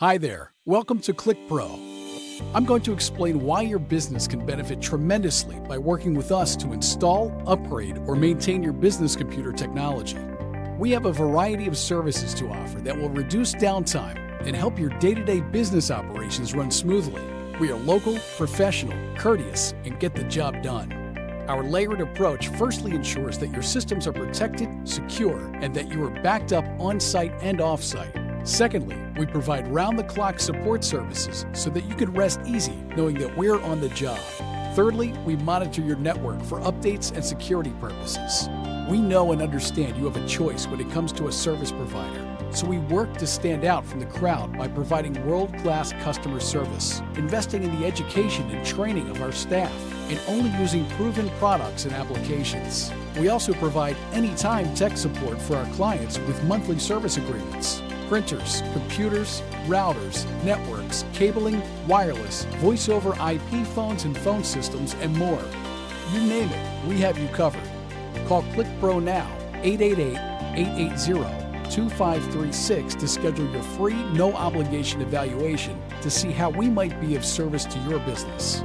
Hi there, welcome to ClickPro. I'm going to explain why your business can benefit tremendously by working with us to install, upgrade, or maintain your business computer technology. We have a variety of services to offer that will reduce downtime and help your day-to-day business operations run smoothly. We are local, professional, courteous, and get the job done. Our layered approach firstly ensures that your systems are protected, secure, and that you are backed up on-site and off-site. Secondly, we provide round-the-clock support services so that you can rest easy knowing that we're on the job. Thirdly, we monitor your network for updates and security purposes. We know and understand you have a choice when it comes to a service provider, so we work to stand out from the crowd by providing world-class customer service, investing in the education and training of our staff, and only using proven products and applications. We also provide anytime tech support for our clients with monthly service agreements. Printers, computers, routers, networks, cabling, wireless, voice-over IP phones and phone systems, and more. You name it, we have you covered. Call ClickPro now, 888-880-2536 to schedule your free, no-obligation evaluation to see how we might be of service to your business.